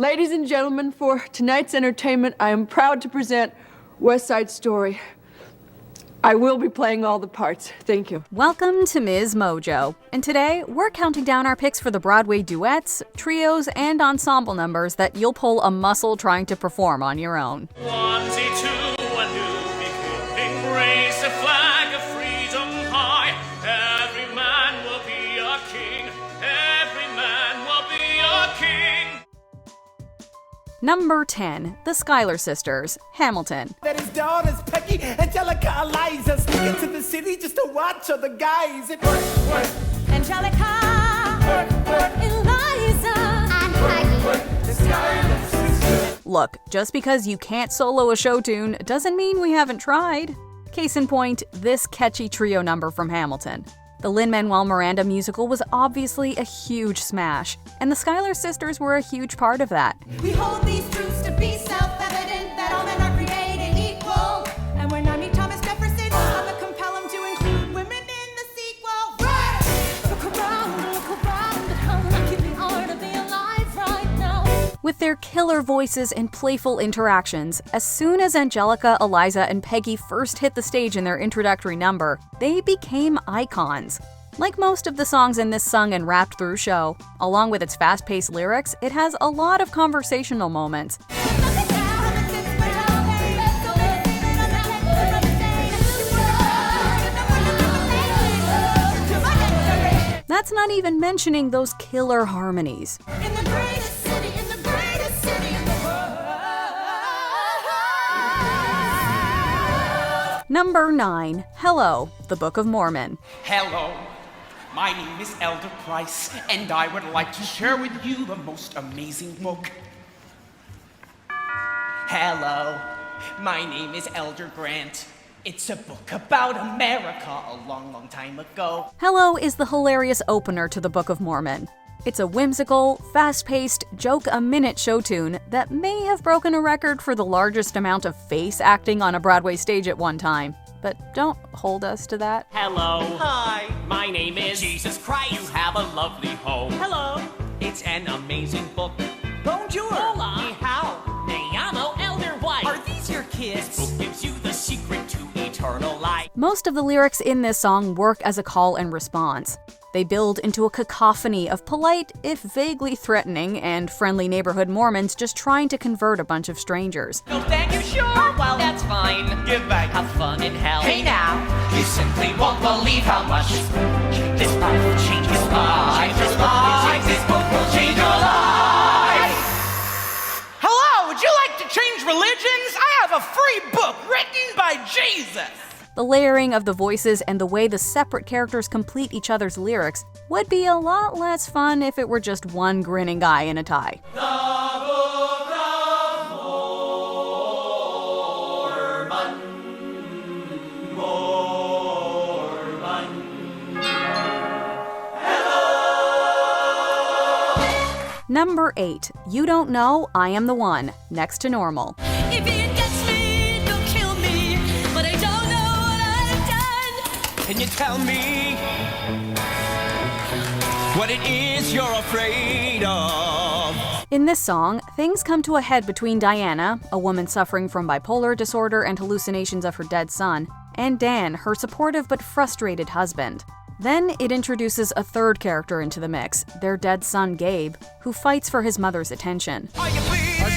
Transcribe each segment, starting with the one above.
Ladies and gentlemen, for tonight's entertainment, I am proud to present West Side Story. I will be playing all the parts. Thank you. Welcome to MsMojo, and today we're counting down our picks for the Broadway duets, trios, and ensemble numbers that you'll pull a muscle trying to perform on your own. 1, 2, a new beginning, raise a flag of freedom high. Every man will be a king, every man will be a king. Number 10, the Schuyler Sisters, Hamilton. That his daughters, Peggy, Angelica, Eliza, sneak into the city just to watch other guys. It work. Angelica, Eliza, and Peggy. The Schuyler Sisters. Look, just because you can't solo a show tune doesn't mean we haven't tried. Case in point, this catchy trio number from Hamilton. The Lin-Manuel Miranda musical was obviously a huge smash, and the Schuyler Sisters were a huge part of that. We hold these truths to be self-evident, that all men are created equal. And when I meet Thomas Jefferson, I would compel him to include women in the sequel. Right! Look around at how lucky we are to be alive right now. With their killer voices and playful interactions, as soon as Angelica, Eliza, and Peggy first hit the stage in their introductory number, they became icons. Like most of the songs in this sung and rapped through show, along with its fast-paced lyrics, it has a lot of conversational moments. That's not even mentioning those killer harmonies. In the greatest city in the world. Number 9, Hello, the Book of Mormon. Hello, my name is Elder Price, and I would like to share with you the most amazing book. Hello, my name is Elder Grant. It's a book about America a long, long time ago. Hello is the hilarious opener to the Book of Mormon. It's a whimsical, fast-paced, joke-a-minute show tune that may have broken a record for the largest amount of face acting on a Broadway stage at one time. But don't hold us to that. Hello. Hi, My name is Jesus Christ. You have a lovely home. Hello. It's an amazing book. Bonjour. Hola. Ni hao. Me llamo Elder White. Are these your kids? This book gives you the secret to eternal life. Most of the lyrics in this song work as a call and response. They build into a cacophony of polite, if vaguely threatening, and friendly neighborhood Mormons just trying to convert a bunch of strangers. No, thank you, sure. Well, that's fine. Give back. Have fun in hell. Hey now, you simply won't believe how much this book will change your life. This book will change your life. Hello, would you like to change religions? I have a free book written by Jesus. The layering of the voices and the way the separate characters complete each other's lyrics would be a lot less fun if it were just one grinning guy in a tie. Number 8, You Don't Know, I Am the One, Next to Normal. If it gets me, it'll kill me, but I don't know what I've done. Can you tell me what it is you're afraid of? In this song, things come to a head between Diana, a woman suffering from bipolar disorder and hallucinations of her dead son, and Dan, her supportive but frustrated husband. Then it introduces a third character into the mix, their dead son Gabe, who fights for his mother's attention. Are you bleeding? Are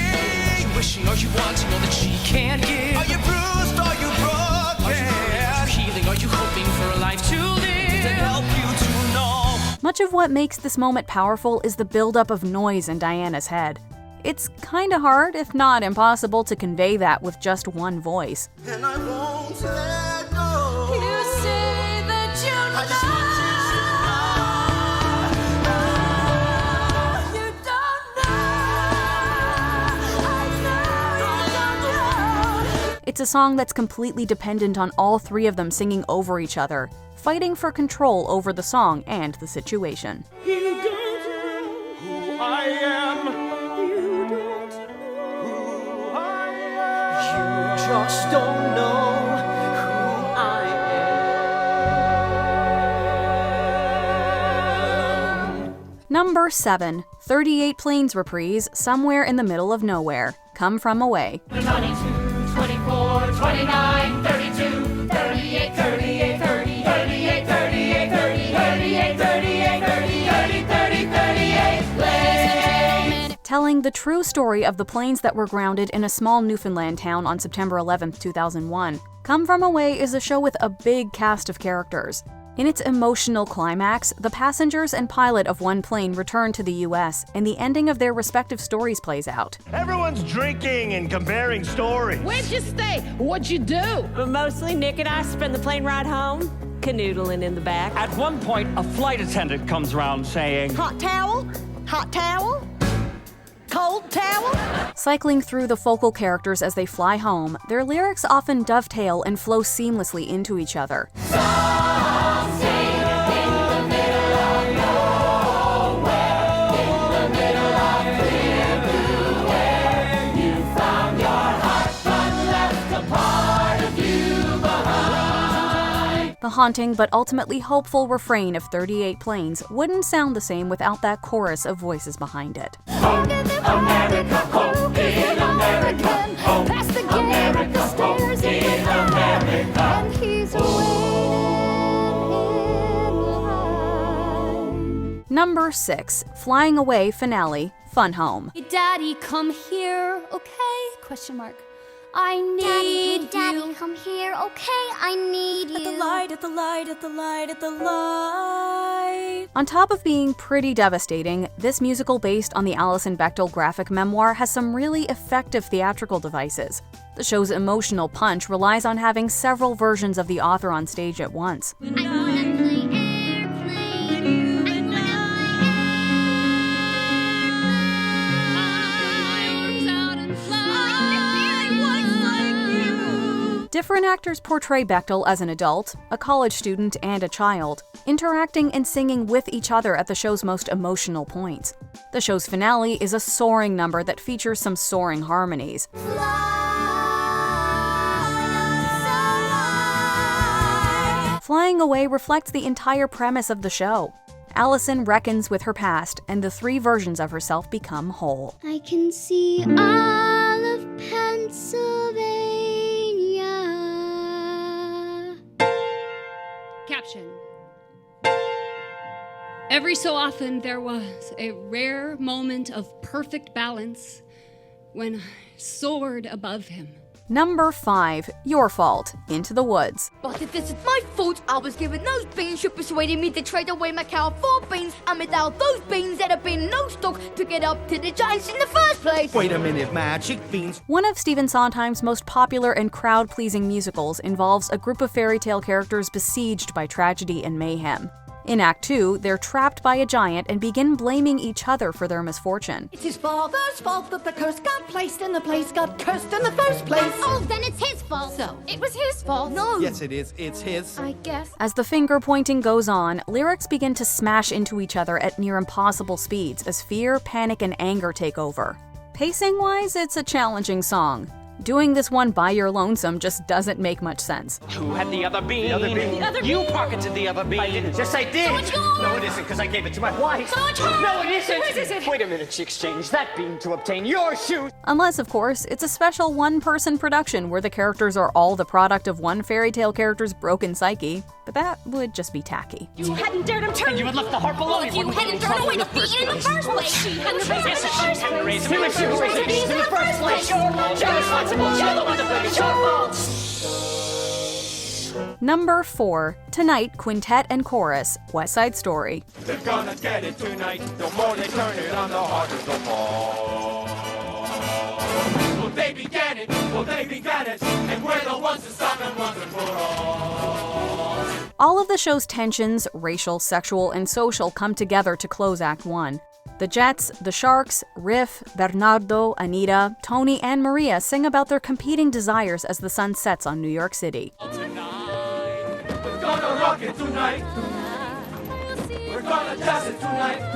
you wishing? Are you wanting all that she can give? Are you bruised? Are you broken? Are you healing? Are you hoping for a life to live? To help you to know. Much of what makes this moment powerful is the buildup of noise in Diana's head. It's kinda hard, if not impossible, to convey that with just one voice. And I won't let go. You say that you I just want You don't know. I know you don't know. It's a song that's completely dependent on all three of them singing over each other, fighting for control over the song and the situation. You don't know who I am. You don't know who I am. You just don't know who I am. Number 7. 38 Planes Reprise, Somewhere in the Middle of Nowhere. Come From Away. 22, 24, 29, 32, 38, 38, 30, 38, 38, 30, 38, 38, 30, 30, 38 planes. Telling the true story of the planes that were grounded in a small Newfoundland town on September 11, 2001. Come From Away is a show with a big cast of characters. In its emotional climax, the passengers and pilot of one plane return to the U.S., and the ending of their respective stories plays out. Everyone's drinking and comparing stories. Where'd you stay? What'd you do? But mostly, Nick and I spend the plane ride home, canoodling in the back. At one point, a flight attendant comes around saying, Hot towel? Hot towel? Cold towel? Cycling through the focal characters as they fly home, their lyrics often dovetail and flow seamlessly into each other. The haunting but ultimately hopeful refrain of 38 Planes wouldn't sound the same without that chorus of voices behind it. America, hope in America, past the gate, the stairs in America, and he's waiting in line. Number 6. Flying Away Finale, Fun Home. Hey, Daddy, come here, okay? Question mark. I need you. Daddy, come here, okay? I need you. At the light, at the light, at the light, at the light. On top of being pretty devastating, this musical based on the Alison Bechdel graphic memoir has some really effective theatrical devices. The show's emotional punch relies on having several versions of the author on stage at once. I wanna play airplane. I wanna Different actors portray Bechdel as an adult, a college student, and a child, interacting and singing with each other at the show's most emotional points. The show's finale is a soaring number that features some soaring harmonies. Flying Away reflects the entire premise of the show. Allison reckons with her past, and the three versions of herself become whole. I can see all of Pennsylvania. Caption. Every so often there was a rare moment of perfect balance when I soared above him. Number 5. Your Fault, Into the Woods. But if this is my fault, I was given those beans. You persuaded me to trade away my cow for beans. And without those beans, there'd have been no stock to get up to the Giants in the first place. Wait a minute, magic beans. One of Stephen Sondheim's most popular and crowd-pleasing musicals involves a group of fairy tale characters besieged by tragedy and mayhem. In Act 2, they're trapped by a giant and begin blaming each other for their misfortune. It's his father's fault that the curse got placed and the place got cursed in the first place. Oh, then it's his fault. So, It was his fault. no. Yes, it is. It's his. I guess. As the finger-pointing goes on, lyrics begin to smash into each other at near impossible speeds as fear, panic, and anger take over. Pacing-wise, it's a challenging song. Doing this one by your lonesome just doesn't make much sense. Who had the other bean? The other bean. The other You bean. pocketed the other bean. I didn't. Yes, I did. So what's going on? No, it isn't, because I gave it to my wife. So what's wrong? No, it isn't. What is it? Wait a minute, she exchanged that bean to obtain your shoes. Unless, of course, it's a special one-person production where the characters are all the product of one fairy tale character's broken psyche, but that would just be tacky. You hadn't dared him turn. You had left the heart below. If you hadn't thrown away the bean in the first place. She hadn't raised it in the first place. Who was you? Raised the beans in the first place. You're responsible. You're the one to blame. It's your fault. Number 4. Tonight, Quintet and Chorus, West Side Story. They're gonna get it tonight. The more they turn it on, the harder they'll fall. Well, they began it. Well, they began it. And we're the ones to stop them once and for all. All of the show's tensions, racial, sexual, and social, come together to close Act 1. The Jets, the Sharks, Riff, Bernardo, Anita, Tony, and Maria sing about their competing desires as the sun sets on New York City. We're gonna rock it tonight. We're gonna jazz it tonight.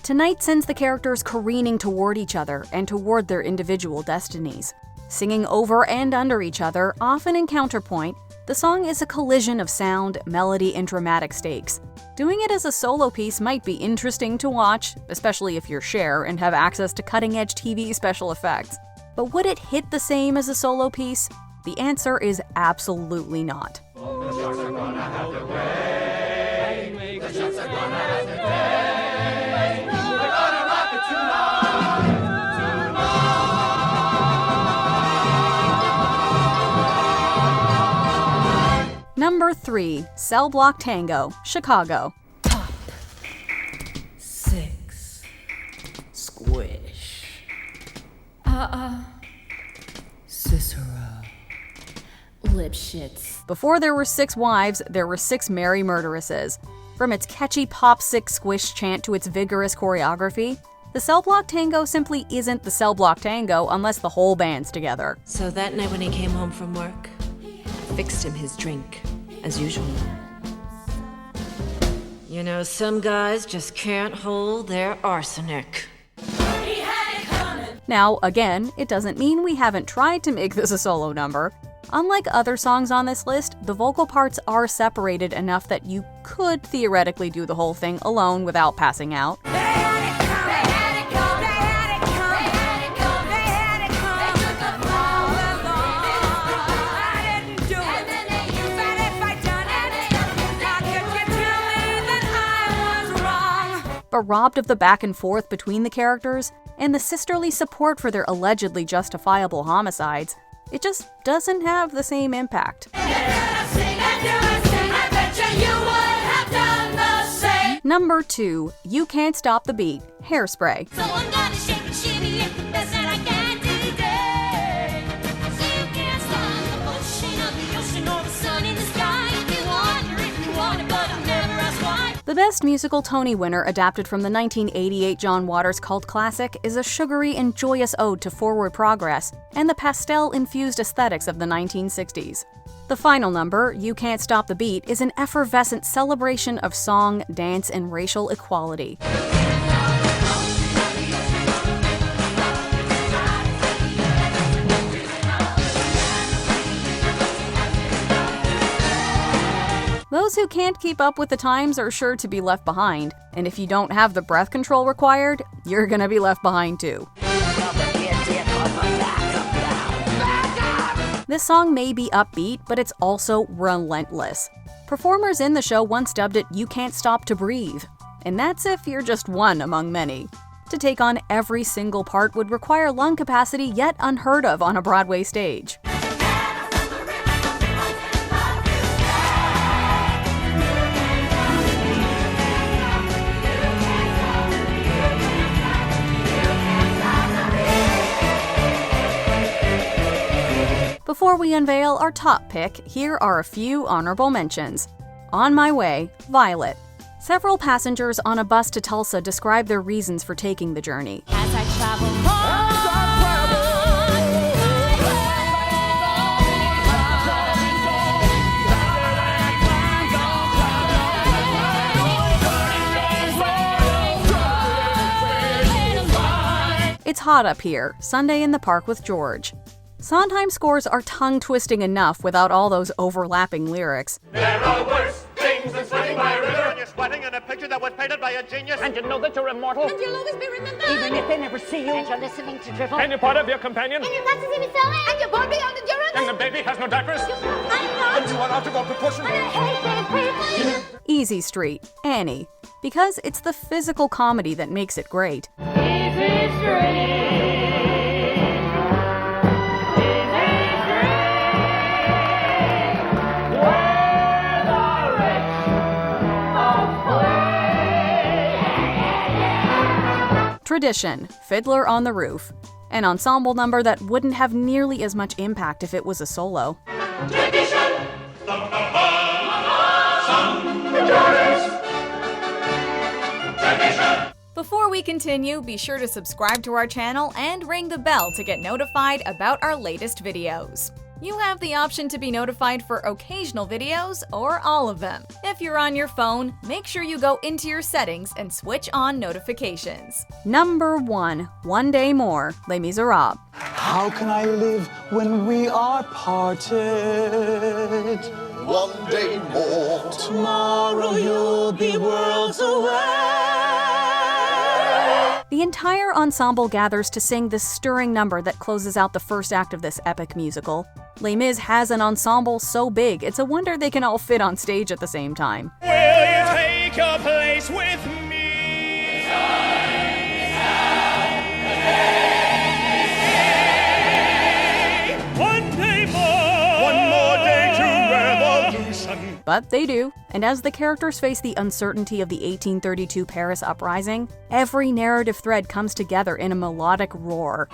Tonight sends the characters careening toward each other and toward their individual destinies. Singing over and under each other, often in counterpoint, The song is a collision of sound, melody, and dramatic stakes. Doing it as a solo piece might be interesting to watch, especially if you're Cher and have access to cutting-edge TV special effects. But would it hit the same as a solo piece? The answer is absolutely not. Number 3, Cell Block Tango, Chicago. Pop. 6. Squish. Cicero. Lipschitz. Before there were 6 wives, there were 6 merry murderesses. From its catchy pop 6 squish chant to its vigorous choreography, the Cell Block Tango simply isn't the Cell Block Tango unless the whole band's together. So that night when he came home from work, I fixed him his drink, as usual. You know, some guys just can't hold their arsenic. Now, again, it doesn't mean we haven't tried to make this a solo number. Unlike other songs on this list, the vocal parts are separated enough that you could theoretically do the whole thing alone without passing out. But robbed of the back and forth between the characters and the sisterly support for their allegedly justifiable homicides, it just doesn't have the same impact. Number 2, You Can't Stop the Beat, Hairspray. So I'm gonna shake and shimmy it the best that I can today. So you can't stop the motion of the ocean or the sun in the sky. If you wonder if you want it, but I'll never ask why. The Best Musical Tony winner adapted from the 1988 John Waters cult classic is a sugary and joyous ode to forward progress and the pastel-infused aesthetics of the 1960s. The final number, You Can't Stop the Beat, is an effervescent celebration of song, dance, and racial equality. Those who can't keep up with the times are sure to be left behind, and if you don't have the breath control required, you're gonna be left behind too. This song may be upbeat, but it's also relentless. Performers in the show once dubbed it You Can't Stop to Breathe, and that's if you're just one among many. To take on every single part would require lung capacity yet unheard of on a Broadway stage. Before we unveil our top pick, here are a few honorable mentions. On My Way, Violet. Several passengers on a bus to Tulsa describe their reasons for taking the journey. As I travel It's Hot Up Here, Sunday in the Park with George. Sondheim scores are tongue-twisting enough without all those overlapping lyrics. There are worse things than sweating by a river. And you're sweating in a picture that was painted by a genius. And you know that you're immortal. and you'll always be remembered. Even if they never see you. And you're listening to dribble. And you're part of your companion. And you're not to see me selling. And you're born beyond endurance. And the baby has no diapers. I'm not. And you are out to go proportional. And I hate these people. Easy Street, Annie. Because it's the physical comedy that makes it great. Easy Street. Tradition, Fiddler on the Roof. An ensemble number that wouldn't have nearly as much impact if it was a solo. Tradition. Before we continue, be sure to subscribe to our channel and ring the bell to get notified about our latest videos. You have the option to be notified for occasional videos or all of them. If you're on your phone, make sure you go into your settings and switch on notifications. Number 1. One Day More, Les Misérables. How can I live when we are parted? One day more. Tomorrow you'll be worlds away. The entire ensemble gathers to sing this stirring number that closes out the first act of this epic musical. Les Mis has an ensemble so big, it's a wonder they can all fit on stage at the same time. Will you take your place with me? One day more. One more day to revolution. But they do, and as the characters face the uncertainty of the 1832 Paris uprising, every narrative thread comes together in a melodic roar.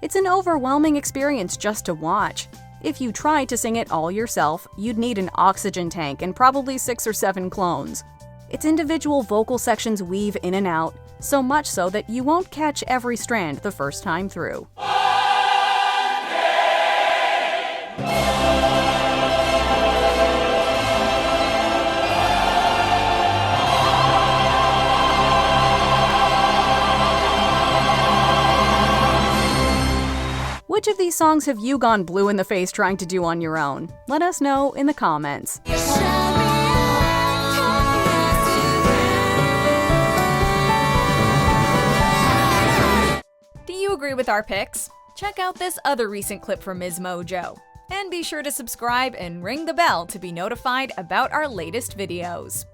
It's an overwhelming experience just to watch. If you tried to sing it all yourself, you'd need an oxygen tank and probably 6 or 7 clones. Its individual vocal sections weave in and out, so much so that you won't catch every strand the first time through. Which of these songs have you gone blue in the face trying to do on your own? Let us know in the comments. Do you agree with our picks? Check out this other recent clip from MsMojo. And be sure to subscribe and ring the bell to be notified about our latest videos.